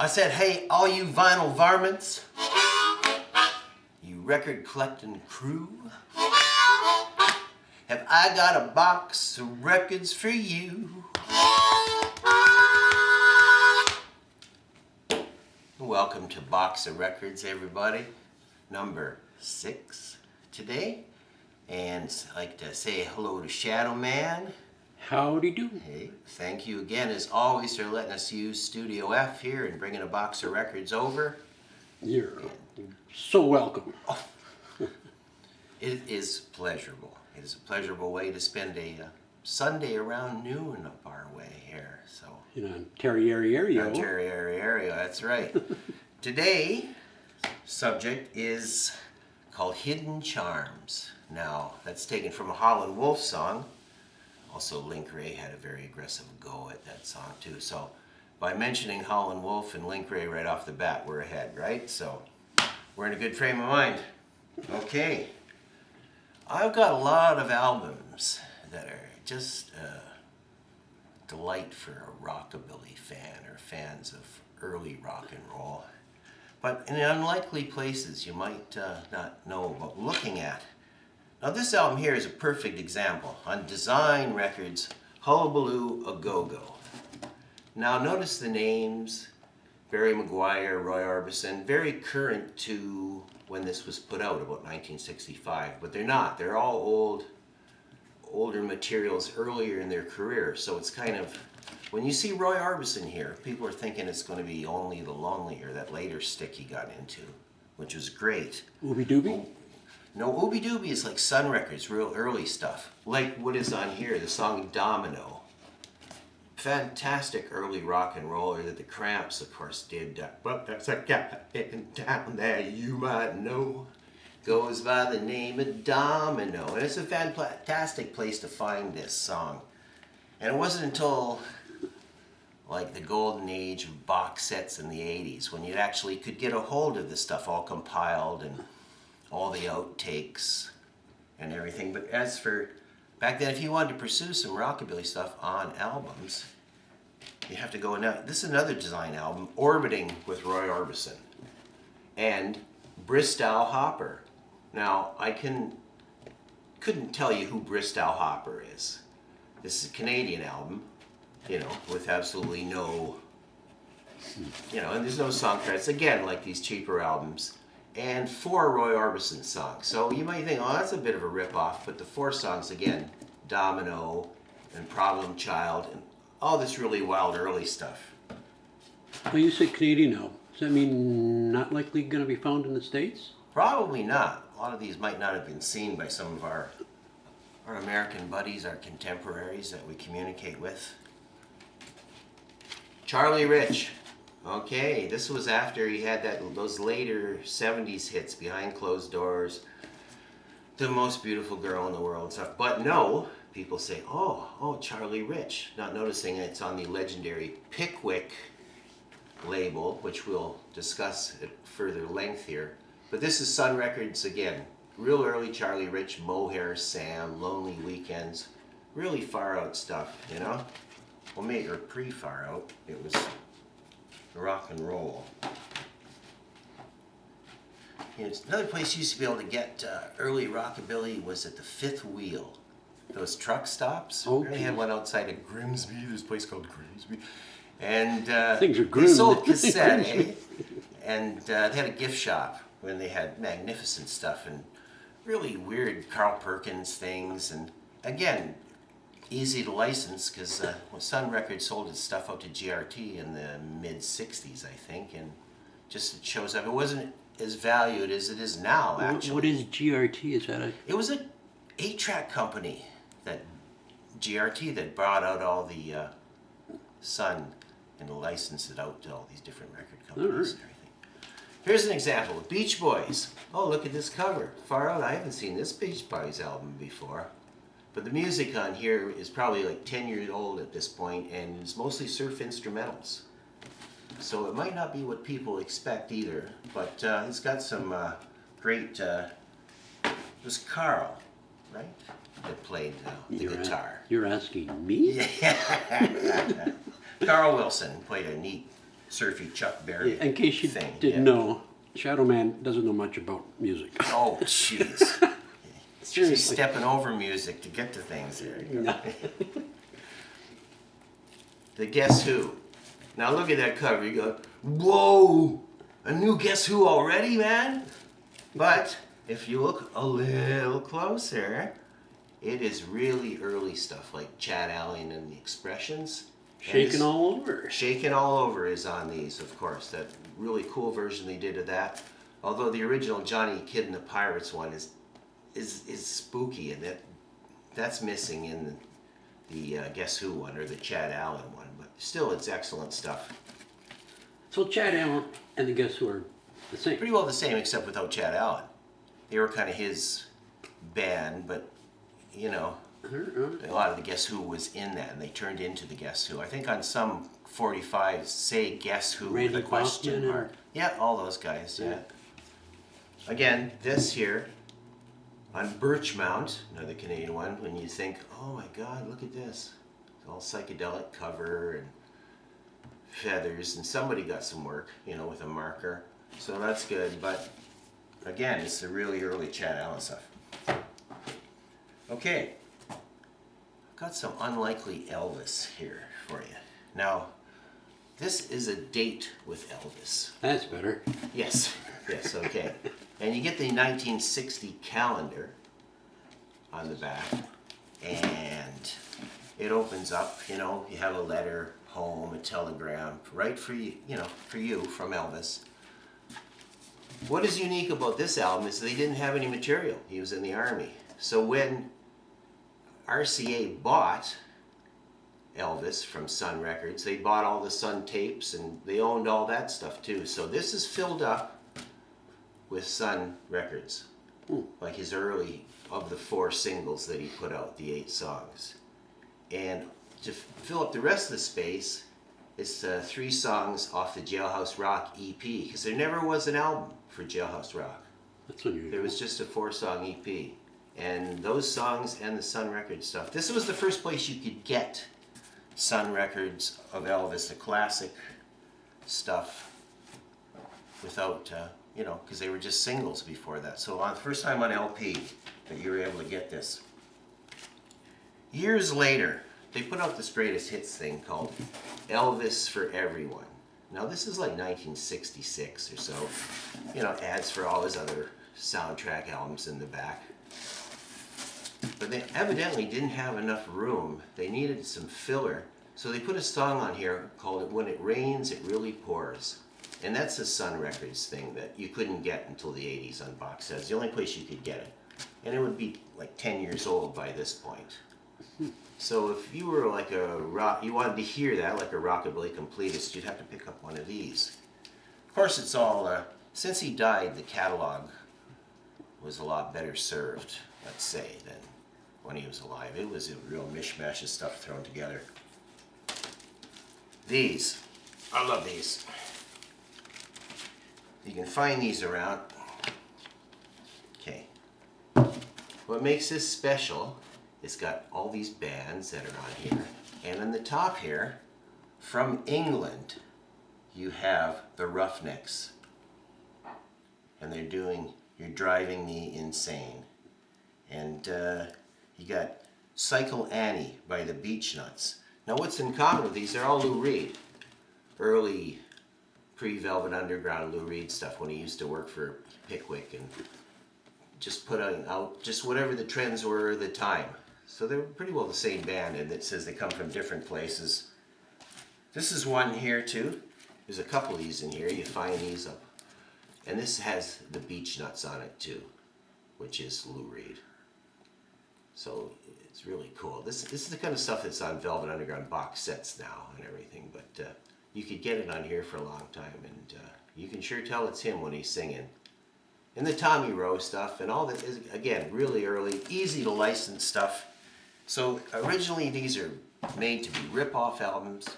I said, hey, all you vinyl varmints, you record collecting crew, have I got a box of records for you? Welcome to Box of Records, everybody. Number 6 today. And I'd like to say hello to Shadow Man. Howdy do. Hey, thank you again, as always, for letting us use Studio F here and bringing a box of records over. You're so welcome. It is pleasurable. It is a pleasurable way to spend a Sunday around noon up our way here. So In Ontario. Ontario, that's right. Today, subject is called Hidden Charms. Now, that's taken from a Howlin' Wolf song. Also, Link Wray had a very aggressive go at that song too. So, by mentioning Howlin' Wolf and Link Wray right off the bat, we're ahead, right? So, we're in a good frame of mind. Okay. I've got a lot of albums that are just a delight for a rockabilly fan or fans of early rock and roll. But in unlikely places you might not know about looking at. Now this album here is a perfect example. On Design Records, Hullabaloo, A Go-Go. Now notice the names, Barry McGuire, Roy Orbison, very current to when this was put out, about 1965, but they're not. They're all older materials earlier in their career, so it's kind of, when you see Roy Orbison here, people are thinking it's going to be Only the Lonely, or that later stick he got into, which was great. Ooby Dooby? No, Ooby Dooby is like Sun Records, real early stuff. Like what is on here, the song Domino. Fantastic early rock and roller that the Cramps, of course, did. But there's a guy in town there you might know. Goes by the name of Domino. And it's a fantastic place to find this song. And it wasn't until like the golden age of box sets in the 80s when you actually could get a hold of this stuff all compiled and all the outtakes and everything. But as for back then, if you wanted to pursue some rockabilly stuff on albums, you have to go now. This is another Design album, Orbiting with Roy Orbison and Bristow Hopper. Now, I couldn't tell you who Bristow Hopper is. This is a Canadian album, with absolutely no, and there's no song credits. Again, like these cheaper albums. And 4 Roy Orbison songs. So you might think, oh, that's a bit of a rip-off, but the 4 songs, again, Domino and Problem Child and all this really wild early stuff. Well, you said Canadian now. Does that mean not likely going to be found in the States? Probably not. A lot of these might not have been seen by some of our American buddies, our contemporaries that we communicate with. Charlie Rich. Okay, this was after he had those later 70s hits, Behind Closed Doors, The Most Beautiful Girl in the World and stuff. But no, people say, oh, Charlie Rich, not noticing it's on the legendary Pickwick label, which we'll discuss at further length here. But this is Sun Records again, real early Charlie Rich, Mohair Sam, Lonely Weekends, really far out stuff, Well, maybe or pre-far out, it was rock and roll. Another place you used to be able to get early rockabilly was at the Fifth Wheel. Those truck stops. Oh, they had one outside of Grimsby. There's a place called Grimsby. And things are they grim. sold cassette, eh? And they had a gift shop when they had magnificent stuff and really weird Carl Perkins things. And again, easy to license because Sun Records sold its stuff out to GRT in the mid-60s, I think, and just it shows up. It wasn't as valued as it is now, actually. What is GRT? Is that It was an 8-track company, that GRT, that brought out all the Sun and licensed it out to all these different record companies and everything. Here's an example, the Beach Boys. Oh, look at this cover. Far out, I haven't seen this Beach Boys album before. But the music on here is probably like 10 years old at this point, and it's mostly surf instrumentals. So it might not be what people expect either, but it's got some great, it was Carl, right, that played the guitar. You're asking me? Yeah. Carl Wilson played a neat surfy Chuck Berry In case you thing. didn't know, Shadow Man doesn't know much about music. Oh, jeez. She's Seriously. stepping over music to get to things here. No. The Guess Who. Now look at that cover. You go, whoa! A new Guess Who already, man? But if you look a little closer, it is really early stuff like Chad Allen and the Expressions. Shaking all over. Shaking All Over is on these, of course. That really cool version they did of that. Although the original Johnny Kid and the Pirates one is spooky, and that's missing in the Guess Who one or the Chad Allen one. But still, it's excellent stuff. So Chad Allen and the Guess Who are the same. Pretty well the same, except without Chad Allen. They were kind of his band, but you know, a lot of the Guess Who was in that, and they turned into the Guess Who. I think on some 45 say Guess Who Randy with a question Kaufman mark. Yeah, all those guys. Yeah. Again, this here on Birchmount, another Canadian one. When you think, oh my God, look at this! It's all psychedelic cover and feathers, and somebody got some work, you know, with a marker. So that's good. But again, it's the really early Chad Allen stuff. Okay. Got some unlikely Elvis here for you. Now, this is a date with Elvis. That's better. Yes, yes, okay. And you get the 1960 calendar on the back, and it opens up, you know, you have a letter home, a telegram, right for you, for you from Elvis. What is unique about this album is they didn't have any material. He was in the Army. So when RCA bought Elvis from Sun Records, they bought all the Sun tapes, and they owned all that stuff too. So this is filled up with Sun Records, like his early, of the 4 singles that he put out, the 8 songs. And to fill up the rest of the space, it's 3 songs off the Jailhouse Rock EP, because there never was an album for Jailhouse Rock. That's unusual. There was just a 4-song EP. And those songs and the Sun Records stuff. This was the first place you could get Sun Records of Elvis, the classic stuff, without, because they were just singles before that. So on the first time on LP that you were able to get this. Years later, they put out this greatest hits thing called Elvis For Everyone. Now this is like 1966 or so. Ads for all his other soundtrack albums in the back. But they evidently didn't have enough room. They needed some filler. So they put a song on here called When It Rains, It Really Pours. And that's a Sun Records thing that you couldn't get until the 80s on box sets. The only place you could get it. And it would be like 10 years old by this point. So if you were like you wanted to hear that like a rockabilly completist, you'd have to pick up one of these. Of course, it's all, since he died, the catalog was a lot better served, let's say, than when he was alive. It was a real mishmash of stuff thrown together. These, I love these. You can find these around. Okay. What makes this special, it's got all these bands that are on here. And on the top here, from England, you have the Roughnecks. And they're doing You're Driving Me Insane. And you got Cycle Annie by the Beachnuts. Now what's in common with these, they're all Lou Reed. Early pre-Velvet Underground Lou Reed stuff when he used to work for Pickwick and just put out just whatever the trends were at the time. So they're pretty well the same band, and it says they come from different places. This is one here too. There's a couple of these in here. You find these up. And this has the Beachnuts on it too, which is Lou Reed. So it's really cool. This is the kind of stuff that's on Velvet Underground box sets now and everything, but you could get it on here for a long time, and you can sure tell it's him when he's singing. And the Tommy Rowe stuff and all that is, again, really early, easy to license stuff. So originally these are made to be rip-off albums,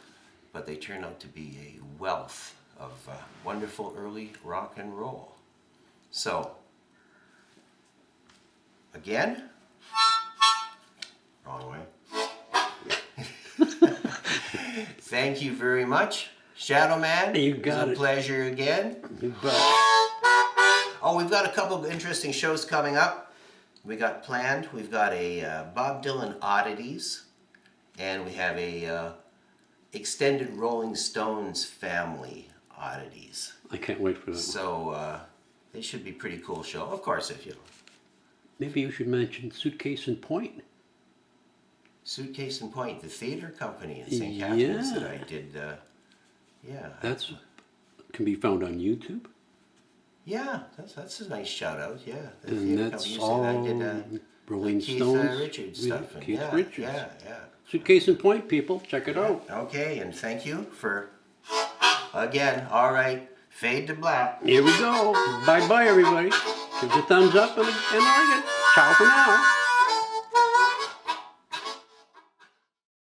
but they turn out to be a wealth of wonderful early rock and roll. So, again, wrong way. Thank you very much. Shadow Man, You it was got a it. pleasure again. You bet. Oh, we've got a couple of interesting shows coming up. We've got a Bob Dylan Oddities, and we have a extended Rolling Stones family oddities. I can't wait for that. So they should be pretty cool show. Of course, if you Maybe you should mention Suitcase and Point. Suitcase and Point, the theater company in St. Catharines that I did. Yeah. That's can be found on YouTube. Yeah, that's a nice shout out. Yeah, the And theater that's company. all I did Rolling Keith Stones. Richards Yeah, stuff. And Keith yeah, Richards. Yeah. Suitcase and Point, people, check it out. Okay, and thank you for again. All right, fade to black. Here we go. Bye bye, everybody. Give us a thumbs up and like it. Ciao for now.